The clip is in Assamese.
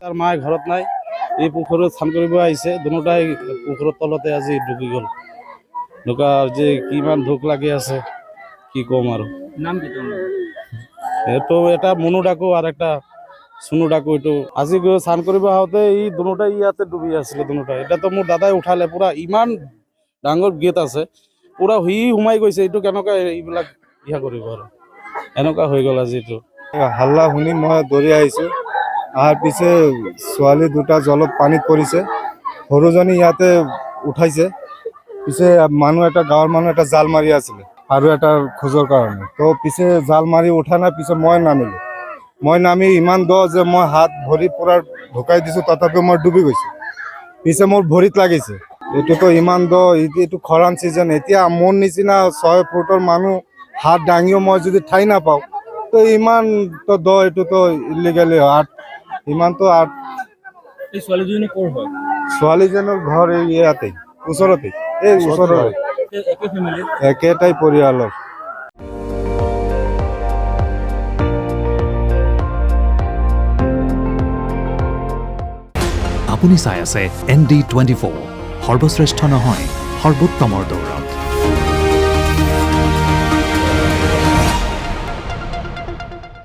তাৰ মায়ে ঘৰত নাই এই পুখুৰত স্নান কৰিব আহিছে দুটাই পুখুৰৰ তলতে আজি ডুবি গ'ল ঢুকাৰ যে কিমান দুখ লাগি আছে কি কম আৰু নাম কি তোমাৰ? এইটো এটা মুনু ডাকো আৰু এটা সুনু ডাকো এইটো আজি গৈ স্নান কৰিব আহোঁতে ই দুটাই ইয়াতে ডুবি আছিলে দুটাই এতিয়াতো মোৰ দাদাই উঠালে পুৰা ইমান ডাঙৰ গেট আছে পুৰা সোমাই গৈছে এইটো কেনেকুৱা এইবিলাক কৰিব আৰু এনেকুৱা হৈ গ'ল আজি এইটো হাল্লা শুনি মই দৌৰি আহিছোঁ আহাৰ পিছে ছোৱালী দুটা জলত পানীত পৰিছে সৰুজনী ইয়াতে উঠাইছে পিছে মানুহ এটা গাঁৱৰ মানুহ এটা জাল মাৰি আছিলে আৰু এটা খোজৰ কাৰণে তো পিছে জাল মাৰি উঠা নাই পিছে মই নামি ইমান দ যে মই হাত ভৰি পুৰা ঢুকাই দিছোঁ তথাপিও মই ডুবি গৈছোঁ পিছে মোৰ ভৰিত লাগিছে এইটোতো ইমান দ এইটো খৰাং ছিজন এতিয়া মোৰ নিচিনা 6 ফুটৰ মানুহ হাত দাঙিও মই যদি ঠাই নাপাওঁ তো ইমান তো দ এইটোতো ইলিগেলি ইমানতো এই ছোৱালীজনী ক'ৰ হয়? ছোৱালীজনৰ ঘৰ এই ইয়াতে ওচৰতে এই ওচৰতে একে ফেমিলি? একেটাই পৰিয়ালৰ আপুনি চাই আছে ND24 সৰ্বশ্ৰেষ্ঠ নহয় সৰ্বোত্তমৰ দৌৰত।